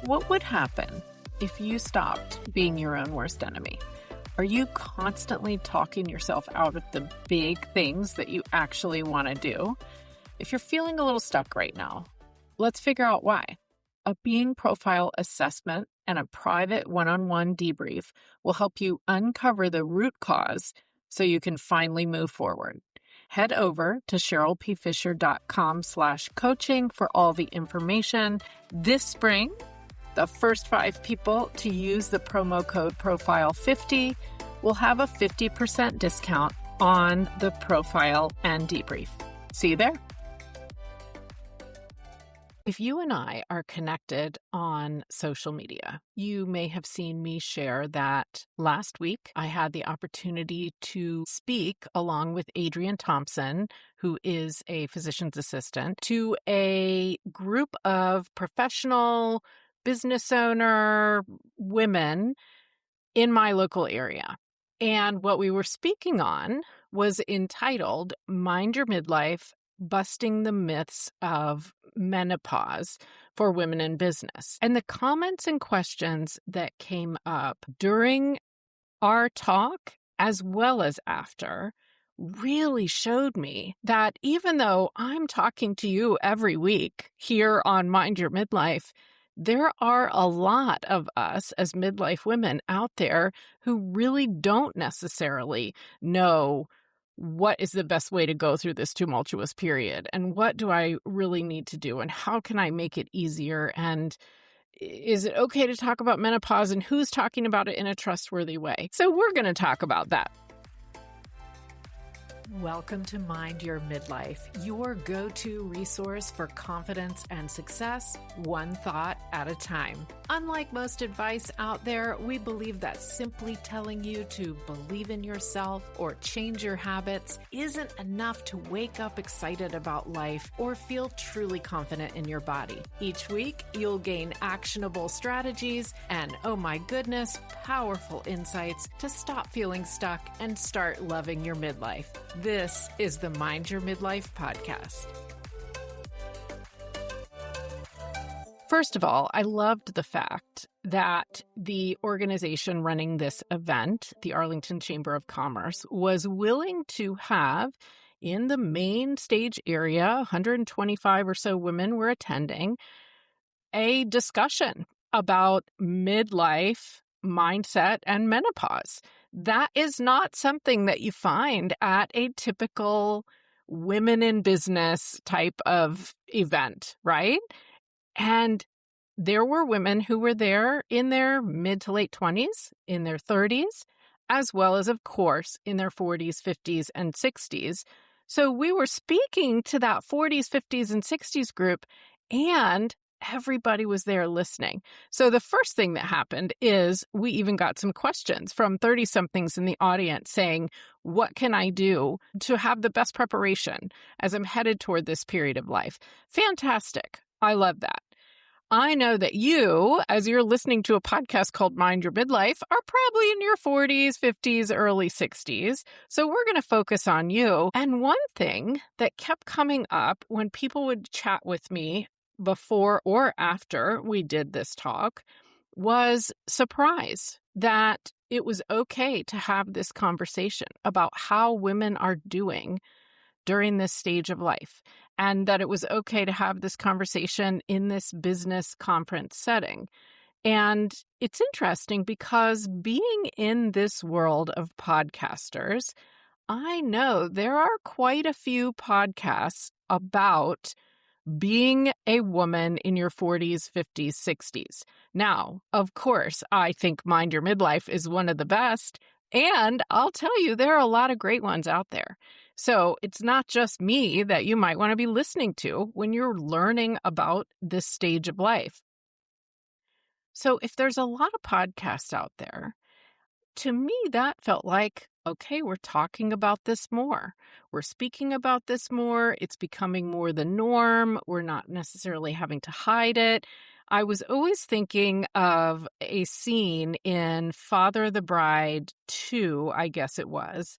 What would happen if you stopped being your own worst enemy? Are you constantly talking yourself out of the big things that you actually want to do? If you're feeling a little stuck right now, let's figure out why. A being profile assessment and a private one-on-one debrief will help you uncover the root cause so you can finally move forward. Head over to CherylPFisher.com/coaching for all the information. This spring, the first 5 people to use the promo code PROFILE50 will have a 50% discount on the profile and debrief. See you there. If you and I are connected on social media, you may have seen me share that last week I had the opportunity to speak along with Adrienne Thompson, who is a physician's assistant, to a group of professional business owner women in my local area. And what we were speaking on was entitled Mind Your Midlife, Busting the Myths of Menopause for Women in Business. And the comments and questions that came up during our talk, as well as after, really showed me that even though I'm talking to you every week here on Mind Your Midlife, there are a lot of us as midlife women out there who really don't necessarily know what is the best way to go through this tumultuous period, and what do I really need to do, and how can I make it easier, and is it okay to talk about menopause, and who's talking about it in a trustworthy way? So we're going to talk about that. Welcome to Mind Your Midlife, your go-to resource for confidence and success, one thought at a time. Unlike most advice out there, we believe that simply telling you to believe in yourself or change your habits isn't enough to wake up excited about life or feel truly confident in your body. Each week, you'll gain actionable strategies and, oh my goodness, powerful insights to stop feeling stuck and start loving your midlife. This is the Mind Your Midlife podcast. First of all, I loved the fact that the organization running this event, the Arlington Chamber of Commerce, was willing to have, in the main stage area, 125 or so women were attending, a discussion about midlife mindset and menopause. That is not something that you find at a typical women in business type of event, right? And there were women who were there in their mid to late 20s, in their 30s, as well as, of course, in their 40s, 50s, and 60s. So we were speaking to that 40s, 50s, and 60s group, and everybody was there listening. So the first thing that happened is we even got some questions from 30-somethings in the audience saying, what can I do to have the best preparation as I'm headed toward this period of life? Fantastic. I love that. I know that you, as you're listening to a podcast called Mind Your Midlife, are probably in your 40s, 50s, early 60s. So we're going to focus on you. And one thing that kept coming up when people would chat with me before or after we did this talk was surprise that it was okay to have this conversation about how women are doing during this stage of life, and that it was okay to have this conversation in this business conference setting. And it's interesting because being in this world of podcasters, I know there are quite a few podcasts about being a woman in your 40s, 50s, 60s. Now, of course, I think Mind Your Midlife is one of the best, and I'll tell you, there are a lot of great ones out there. So it's not just me that you might want to be listening to when you're learning about this stage of life. So if there's a lot of podcasts out there, to me, that felt like, okay, we're talking about this more. We're speaking about this more. It's becoming more the norm. We're not necessarily having to hide it. I was always thinking of a scene in Father of the Bride 2, I guess it was,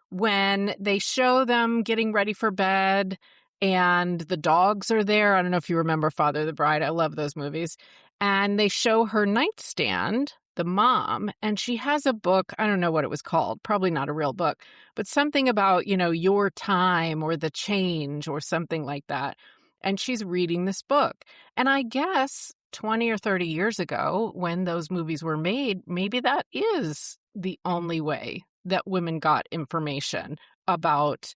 when they show them getting ready for bed and the dogs are there. I don't know if you remember Father of the Bride. I love those movies. And they show her nightstand, the mom, and she has a book. I don't know what it was called. Probably not a real book, but something about, your time or the change or something like that. And she's reading this book. And I guess 20 or 30 years ago, when those movies were made, maybe that is the only way that women got information about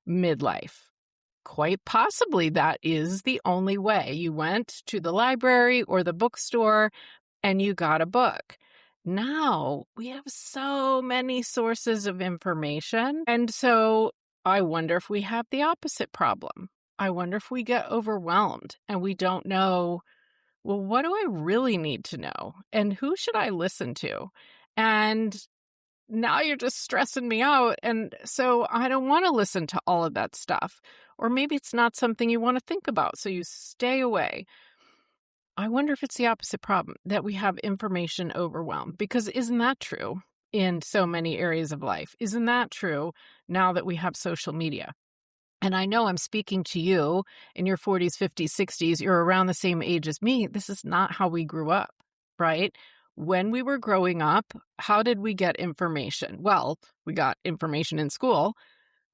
midlife. Quite possibly that is the only way. You went to the library or the bookstore and you got a book. Now we have so many sources of information. And so I wonder if we have the opposite problem. I wonder if we get overwhelmed and we don't know, well, what do I really need to know? And who should I listen to? And now you're just stressing me out. And so I don't want to listen to all of that stuff. Or maybe it's not something you want to think about, so you stay away. I wonder if it's the opposite problem, that we have information overwhelm. Because isn't that true in so many areas of life? Isn't that true now that we have social media? And I know I'm speaking to you in your 40s, 50s, 60s. You're around the same age as me. This is not how we grew up, right? When we were growing up, how did we get information? Well, we got information in school.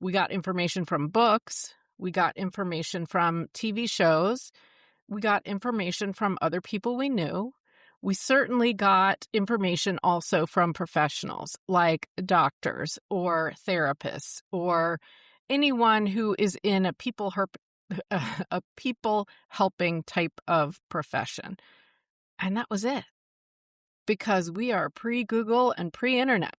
We got information from books. We got information from TV shows. We got information from other people we knew. We certainly got information also from professionals like doctors or therapists or anyone who is in a people helping type of profession. And that was it, because we are pre-Google and pre-internet.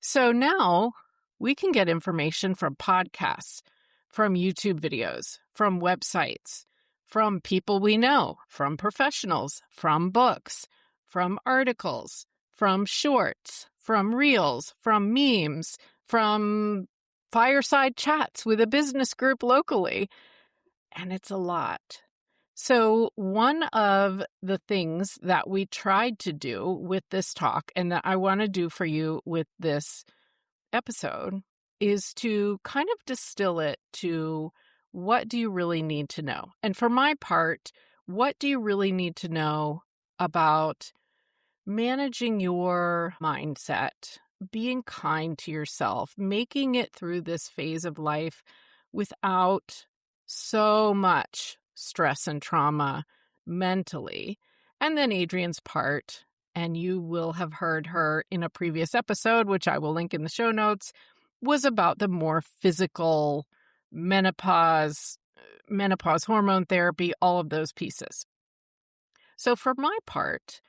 So now we can get information from podcasts, from YouTube videos, from websites, from people we know, from professionals, from books, from articles, from shorts, from reels, from memes, from fireside chats with a business group locally. And it's a lot. So one of the things that we tried to do with this talk, and that I want to do for you with this episode, is to kind of distill it to, what do you really need to know? And for my part, what do you really need to know about managing your mindset, being kind to yourself, making it through this phase of life without so much stress and trauma mentally? And then Adrienne's part, and you will have heard her in a previous episode, which I will link in the show notes, was about the more physical menopause hormone therapy, all of those pieces. So for my part,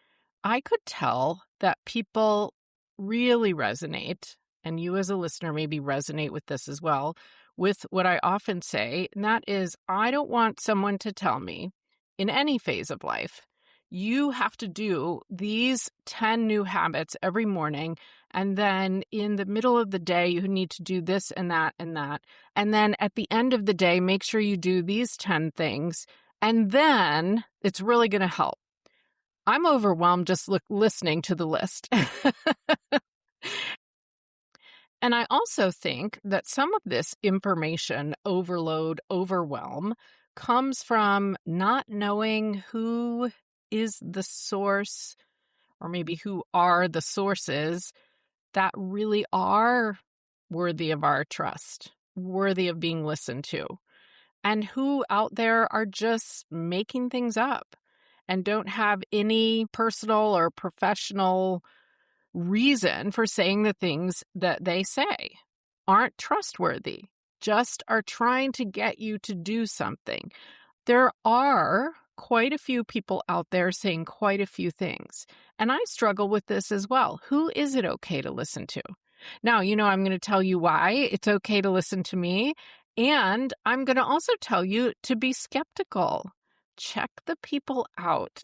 I could tell that people really resonate, and you as a listener maybe resonate with this as well, with what I often say, and that is, I don't want someone to tell me in any phase of life, you have to do these 10 new habits every morning, and then in the middle of the day, you need to do this and that and that. And then at the end of the day, make sure you do these 10 things, and then it's really going to help. I'm overwhelmed just listening to the list. And I also think that some of this information overload, overwhelm, comes from not knowing who is the source, or maybe who are the sources that really are worthy of our trust, worthy of being listened to, and who out there are just making things up and don't have any personal or professional reason for saying the things that they say, aren't trustworthy, just are trying to get you to do something. There are quite a few people out there saying quite a few things, and I struggle with this as well. Who is it okay to listen to? Now, I'm going to tell you why it's okay to listen to me, and I'm going to also tell you to be skeptical. Check the people out.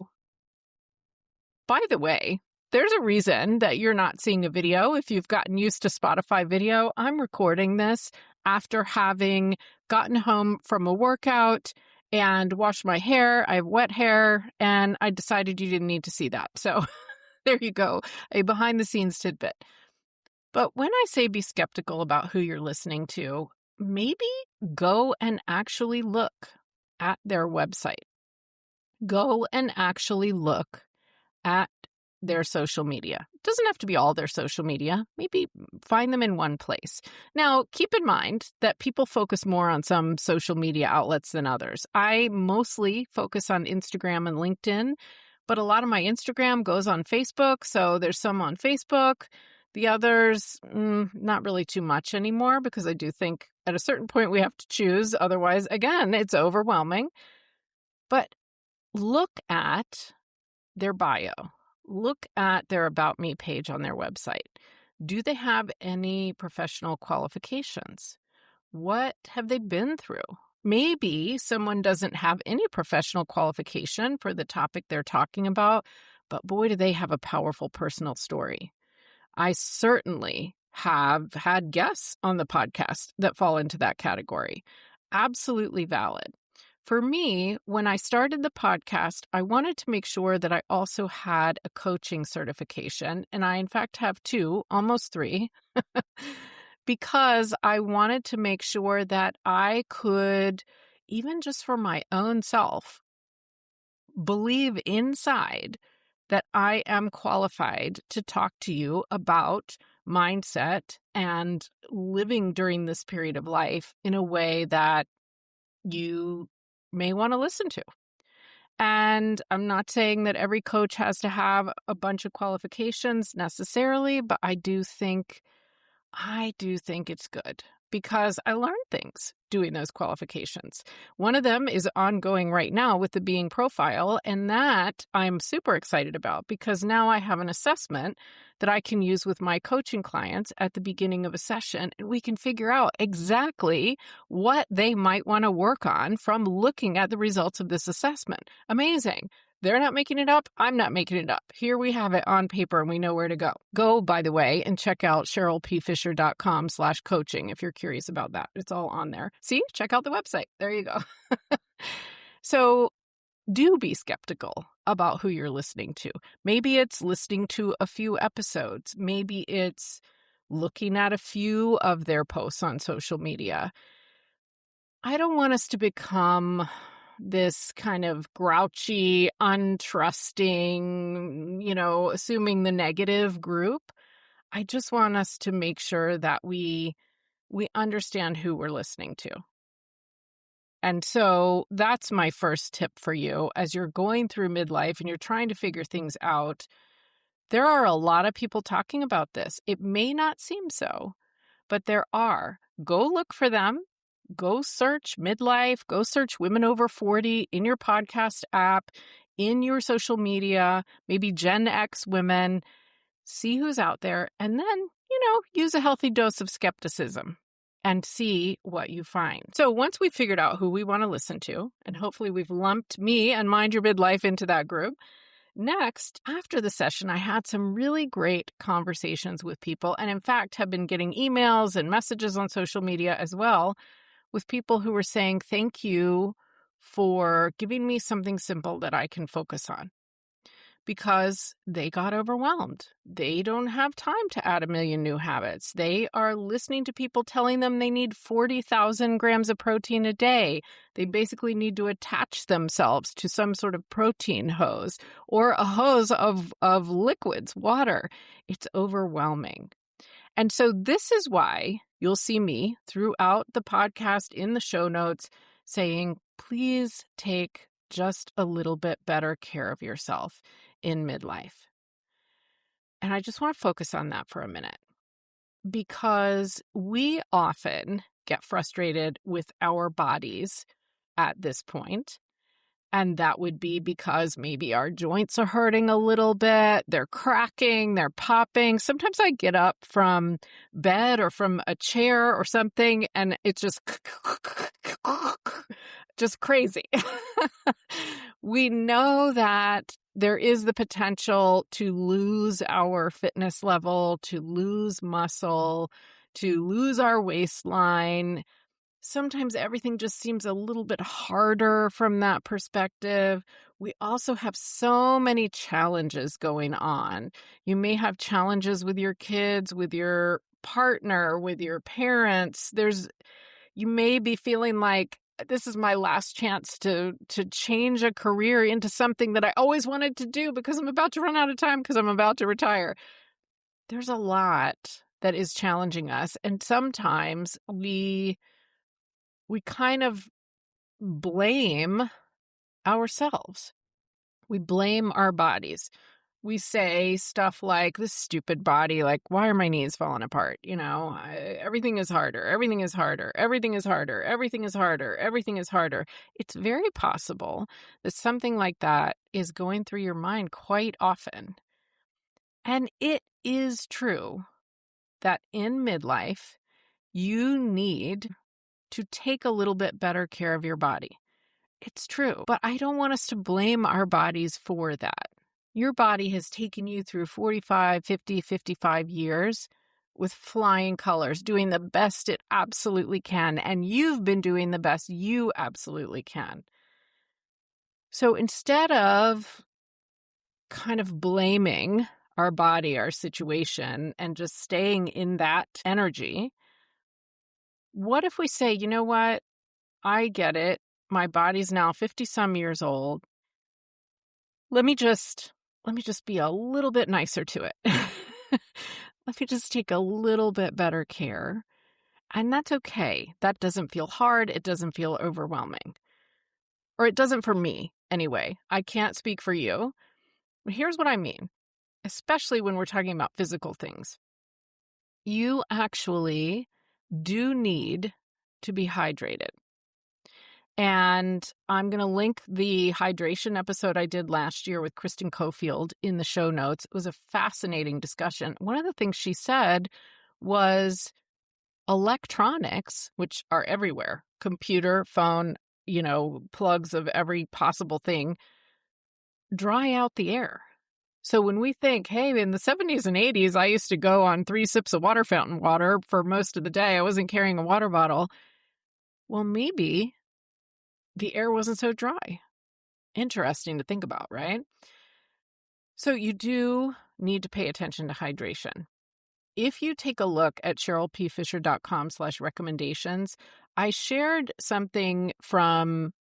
By the way, there's a reason that you're not seeing a video. If you've gotten used to Spotify video, I'm recording this after having gotten home from a workout and washed my hair. I have wet hair, and I decided you didn't need to see that. So there you go, a behind the scenes tidbit. But when I say be skeptical about who you're listening to, maybe go and actually look at their website. Go and actually look at their social media. It doesn't have to be all their social media. Maybe find them in one place. Now, keep in mind that people focus more on some social media outlets than others. I mostly focus on Instagram and LinkedIn, but a lot of my Instagram goes on Facebook, so there's some on Facebook. The others, not really too much anymore, because I do think at a certain point we have to choose. Otherwise, again, it's overwhelming. But look at their bio. Look at their About Me page on their website. Do they have any professional qualifications? What have they been through? Maybe someone doesn't have any professional qualification for the topic they're talking about, but boy, do they have a powerful personal story. I certainly have had guests on the podcast that fall into that category. Absolutely valid. For me, when I started the podcast, I wanted to make sure that I also had a coaching certification. And I, in fact, have 2, almost 3, because I wanted to make sure that I could, even just for my own self, believe inside that I am qualified to talk to you about mindset and living during this period of life in a way that you may want to listen to. And I'm not saying that every coach has to have a bunch of qualifications necessarily, but I do think it's good because I learned things doing those qualifications. One of them is ongoing right now with the Being Profile, and that I'm super excited about because now I have an assessment that I can use with my coaching clients at the beginning of a session, and we can figure out exactly what they might want to work on from looking at the results of this assessment. Amazing. They're not making it up. I'm not making it up. Here we have it on paper and we know where to go. Go, by the way, and check out CherylPFisher.com/coaching if you're curious about that. It's all on there. See, check out the website. There you go. So do be skeptical about who you're listening to. Maybe it's listening to a few episodes. Maybe it's looking at a few of their posts on social media. I don't want us to become this kind of grouchy, untrusting, assuming the negative group. I just want us to make sure that we understand who we're listening to. And so that's my first tip for you as you're going through midlife and you're trying to figure things out. There are a lot of people talking about this. It may not seem so, but there are. Go look for them. Go search midlife, go search women over 40 in your podcast app, in your social media, maybe Gen X women, see who's out there, and then, use a healthy dose of skepticism and see what you find. So once we've figured out who we want to listen to, and hopefully we've lumped me and Mind Your Midlife into that group, next, after the session, I had some really great conversations with people, and in fact have been getting emails and messages on social media as well, with people who were saying, thank you for giving me something simple that I can focus on, because they got overwhelmed. They don't have time to add a million new habits. They are listening to people telling them they need 40,000 grams of protein a day. They basically need to attach themselves to some sort of protein hose or a hose of liquids, water. It's overwhelming. And so this is why you'll see me throughout the podcast in the show notes saying, please take just a little bit better care of yourself in midlife. And I just want to focus on that for a minute, because we often get frustrated with our bodies at this point. And that would be because maybe our joints are hurting a little bit, they're cracking, they're popping. Sometimes I get up from bed or from a chair or something, and it's just crazy. We know that there is the potential to lose our fitness level, to lose muscle, to lose our waistline. Sometimes everything just seems a little bit harder from that perspective. We also have so many challenges going on. You may have challenges with your kids, with your partner, with your parents. You may be feeling like this is my last chance to change a career into something that I always wanted to do because I'm about to run out of time because I'm about to retire. There's a lot that is challenging us, and sometimes we kind of blame ourselves. We blame our bodies. We say stuff like, this stupid body, like, why are my knees falling apart? Everything is harder. Everything is harder. Everything is harder. Everything is harder. Everything is harder. It's very possible that something like that is going through your mind quite often. And it is true that in midlife, you need to take a little bit better care of your body. It's true, but I don't want us to blame our bodies for that. Your body has taken you through 45, 50, 55 years with flying colors, doing the best it absolutely can, and you've been doing the best you absolutely can. So instead of kind of blaming our body, our situation, and just staying in that energy, what if we say, you know what? I get it. My body's now 50-some years old. Let me just be a little bit nicer to it. Let me just take a little bit better care. And that's okay. That doesn't feel hard. It doesn't feel overwhelming. Or it doesn't for me, anyway. I can't speak for you. But here's what I mean, especially when we're talking about physical things. You actually do need to be hydrated. And I'm going to link the hydration episode I did last year with Kristen Cofield in the show notes. It was a fascinating discussion. One of the things she said was electronics, which are everywhere, computer, phone, plugs of every possible thing, dry out the air. So when we think, hey, in the 70s and 80s, I used to go on 3 sips of water fountain water for most of the day. I wasn't carrying a water bottle. Well, maybe the air wasn't so dry. Interesting to think about, right? So you do need to pay attention to hydration. If you take a look at CherylPFisher.com/recommendations, I shared something from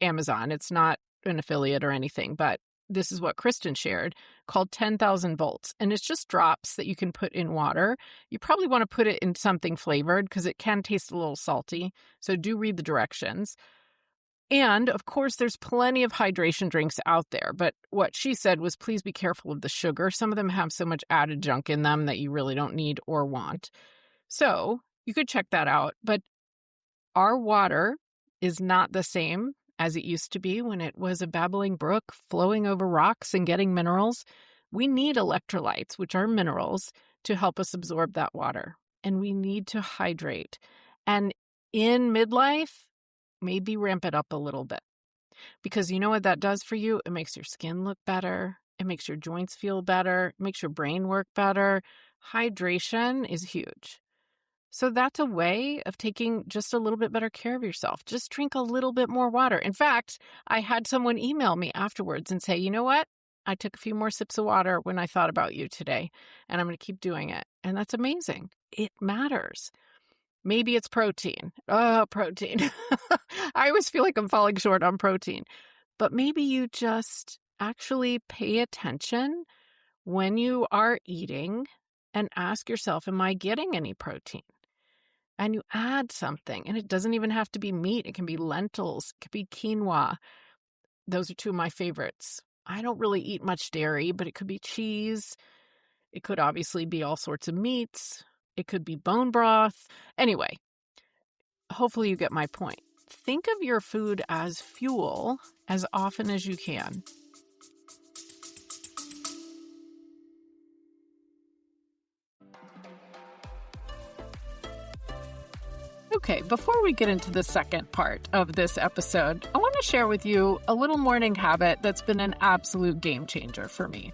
Amazon. It's not an affiliate or anything, but this is what Kristen shared, called 10,000 volts. And it's just drops that you can put in water. You probably want to put it in something flavored because it can taste a little salty. So do read the directions. And, of course, there's plenty of hydration drinks out there. But what she said was, please be careful of the sugar. Some of them have so much added junk in them that you really don't need or want. So you could check that out. But our water is not the same as it used to be when it was a babbling brook flowing over rocks and getting minerals. We need electrolytes, which are minerals, to help us absorb that water. And we need to hydrate. And in midlife, maybe ramp it up a little bit. Because you know what that does for you? It makes your skin look better. It makes your joints feel better. It makes your brain work better. Hydration is huge. So that's a way of taking just a little bit better care of yourself. Just drink a little bit more water. In fact, I had someone email me afterwards and say, you know what? I took a few more sips of water when I thought about you today, and I'm going to keep doing it. And that's amazing. It matters. Maybe it's protein. Oh, protein. I always feel like I'm falling short on protein. But maybe you just actually pay attention when you are eating and ask yourself, am I getting any protein? And you add something. And it doesn't even have to be meat. It can be lentils. It could be quinoa. Those are 2 of my favorites. I don't really eat much dairy, but it could be cheese. It could obviously be all sorts of meats. It could be bone broth. Anyway, hopefully you get my point. Think of your food as fuel as often as you can. Okay, before we get into the second part of this episode, I want to share with you a little morning habit that's been an absolute game changer for me.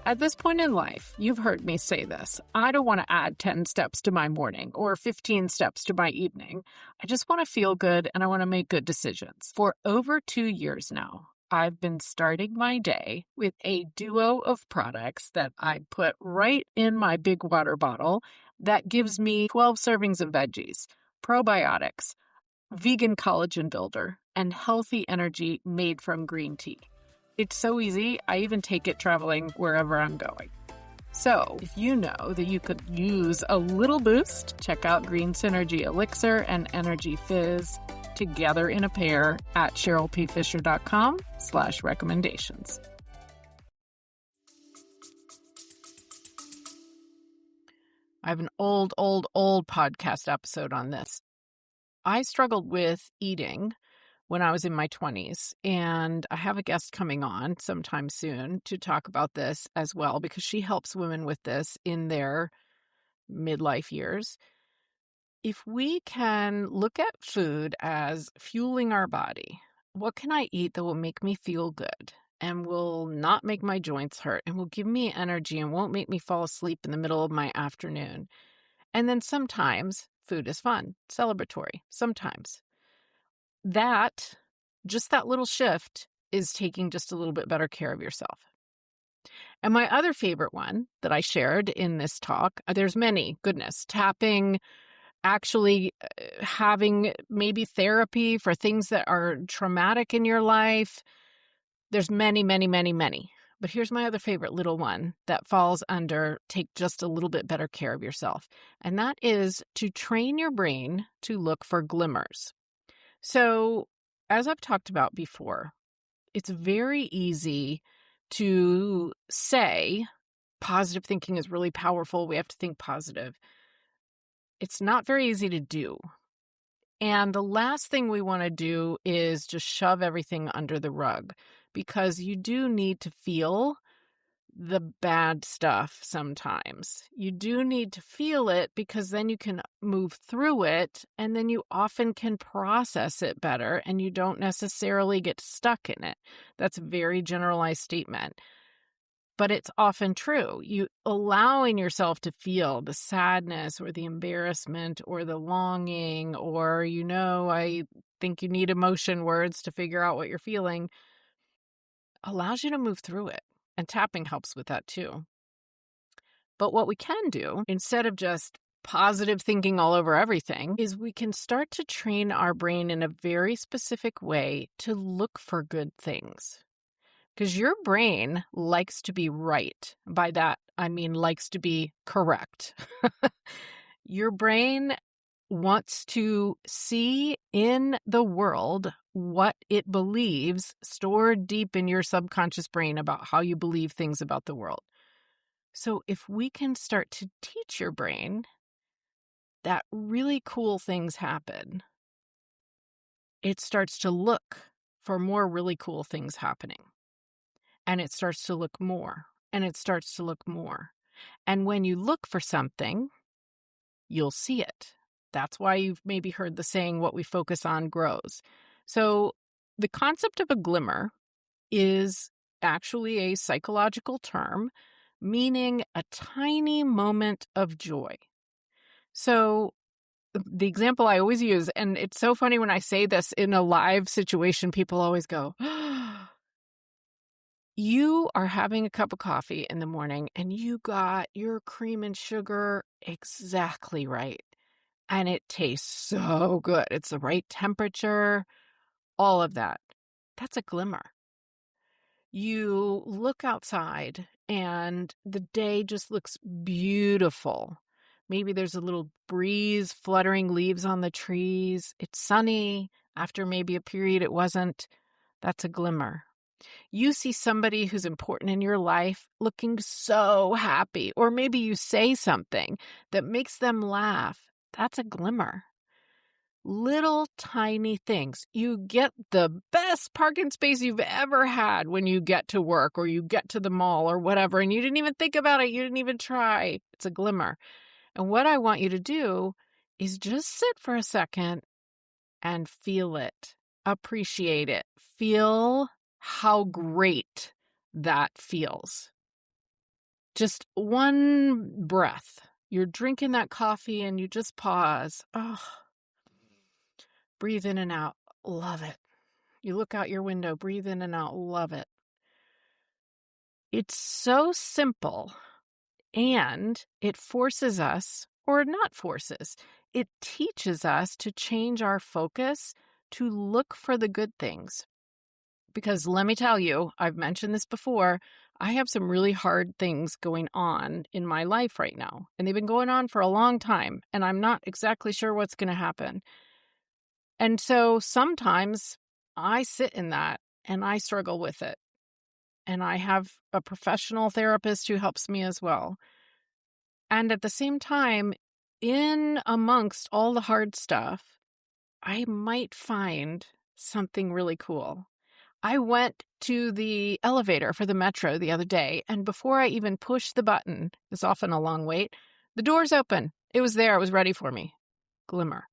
At this point in life, you've heard me say this. I don't want to add 10 steps to my morning or 15 steps to my evening. I just want to feel good and I want to make good decisions. For over 2 years now, I've been starting my day with a duo of products that I put right in my big water bottle that gives me 12 servings of veggies. probiotics, vegan collagen builder, and healthy energy made from green tea. It's so easy, I even take it traveling wherever I'm going. So, if you know that you could use a little boost, check out Green Synergy Elixir and Energy Fizz together in a pair at CherylPFisher.com/recommendations. I have an old podcast episode on this. I struggled with eating when I was in my 20s, and I have a guest coming on sometime soon to talk about this as well, because she helps women with this in their midlife years. If we can look at food as fueling our body, what can I eat that will make me feel good and will not make my joints hurt and will give me energy and won't make me fall asleep in the middle of my afternoon? And then sometimes food is fun, celebratory, sometimes. Just that little shift is taking just a little bit better care of yourself. And my other favorite one that I shared in this talk, there's many, goodness, tapping, actually having maybe therapy for things that are traumatic in your life. There's many, many, many, many. But here's my other favorite little one that falls under take just a little bit better care of yourself. And that is to train your brain to look for glimmers. So, as I've talked about before, it's very easy to say positive thinking is really powerful. We have to think positive. It's not very easy to do. And the last thing we want to do is just shove everything under the rug, because you do need to feel the bad stuff sometimes. You do need to feel it, because then you can move through it, and then you often can process it better and you don't necessarily get stuck in it. That's a very generalized statement, but it's often true. You allowing yourself to feel the sadness or the embarrassment or the longing, or, I think you need emotion words to figure out what you're feeling, allows you to move through it. And tapping helps with that too. But what we can do, instead of just positive thinking all over everything, is we can start to train our brain in a very specific way to look for good things. Because your brain likes to be right. By that, I mean likes to be correct. Your brain wants to see in the world what it believes stored deep in your subconscious brain about how you believe things about the world. So if we can start to teach your brain that really cool things happen, it starts to look for more really cool things happening. And it starts to look more, and it starts to look more. And when you look for something, you'll see it. That's why you've maybe heard the saying, what we focus on grows. So the concept of a glimmer is actually a psychological term meaning a tiny moment of joy. So the example I always use, and it's so funny when I say this in a live situation, people always go, you are having a cup of coffee in the morning and you got your cream and sugar exactly right. And it tastes so good. It's the right temperature, all of that. That's a glimmer. You look outside and the day just looks beautiful. Maybe there's a little breeze fluttering leaves on the trees. It's sunny. After maybe a period it wasn't. That's a glimmer. You see somebody who's important in your life looking so happy, or maybe you say something that makes them laugh. That's a glimmer. Little tiny things. You get the best parking space you've ever had when you get to work or you get to the mall or whatever, and you didn't even think about it. You didn't even try. It's a glimmer. And what I want you to do is just sit for a second and feel it. Appreciate it. Feel how great that feels. Just one breath. You're drinking that coffee and you just pause. Oh, breathe in and out. Love it. You look out your window, breathe in and out. Love it. It's so simple, and it forces us, or not forces, it teaches us to change our focus to look for the good things. Because let me tell you, I've mentioned this before, I have some really hard things going on in my life right now. And they've been going on for a long time. And I'm not exactly sure what's going to happen. And so sometimes I sit in that and I struggle with it. And I have a professional therapist who helps me as well. And at the same time, in amongst all the hard stuff, I might find something really cool. I went to the elevator for the metro the other day, and before I even pushed the button, it's often a long wait, the door's open. It was there. It was ready for me. Glimmer.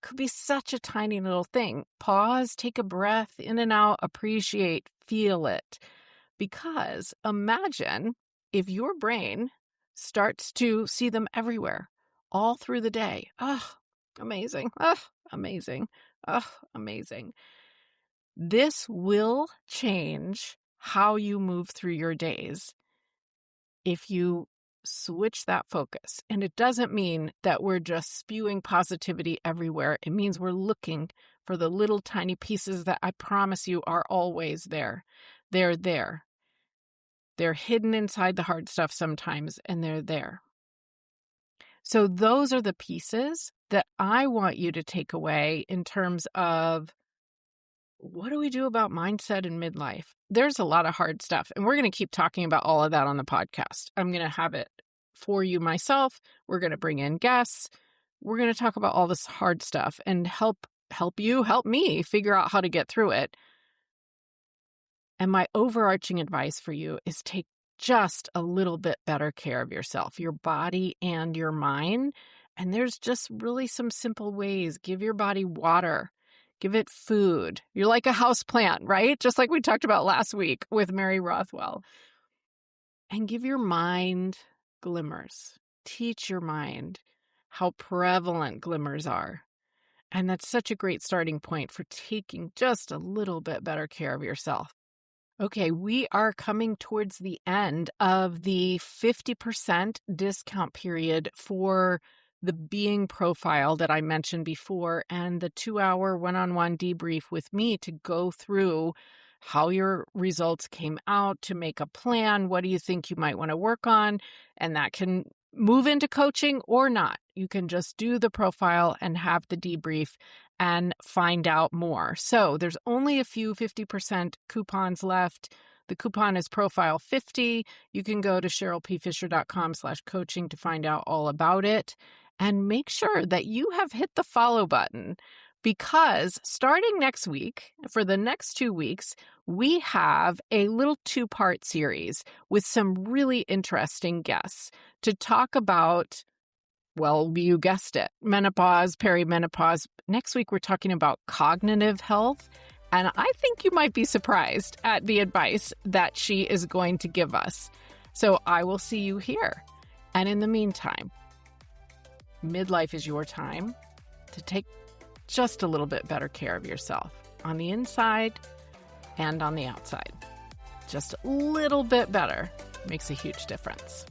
Could be such a tiny little thing. Pause, take a breath, in and out, appreciate, feel it. Because imagine if your brain starts to see them everywhere, all through the day. Oh, amazing. Oh, amazing. Oh, amazing. This will change how you move through your days if you switch that focus. And it doesn't mean that we're just spewing positivity everywhere. It means we're looking for the little tiny pieces that I promise you are always there. They're there. They're hidden inside the hard stuff sometimes, and they're there. So those are the pieces that I want you to take away in terms of what do we do about mindset in midlife? There's a lot of hard stuff, and we're going to keep talking about all of that on the podcast. I'm going to have it for you myself. We're going to bring in guests. We're going to talk about all this hard stuff and help me figure out how to get through it. And my overarching advice for you is take just a little bit better care of yourself, your body and your mind. And there's just really some simple ways. Give your body water. Give it food. You're like a house plant, right? Just like we talked about last week with Mary Rothwell. And give your mind glimmers. Teach your mind how prevalent glimmers are. And that's such a great starting point for taking just a little bit better care of yourself. Okay, we are coming towards the end of the 50% discount period for the being profile that I mentioned before and the 2-hour one-on-one debrief with me to go through how your results came out, to make a plan. What do you think you might want to work on? And that can move into coaching or not. You can just do the profile and have the debrief and find out more. So there's only a few 50% coupons left. The coupon is Profile 50. You can go to CherylPFisher.com/coaching to find out all about it. And make sure that you have hit the follow button, because starting next week, for the next 2 weeks, we have a little 2-part series with some really interesting guests to talk about, well, you guessed it, menopause, perimenopause. Next week, we're talking about cognitive health. And I think you might be surprised at the advice that she is going to give us. So I will see you here. And in the meantime, midlife is your time to take just a little bit better care of yourself on the inside and on the outside. Just a little bit better makes a huge difference.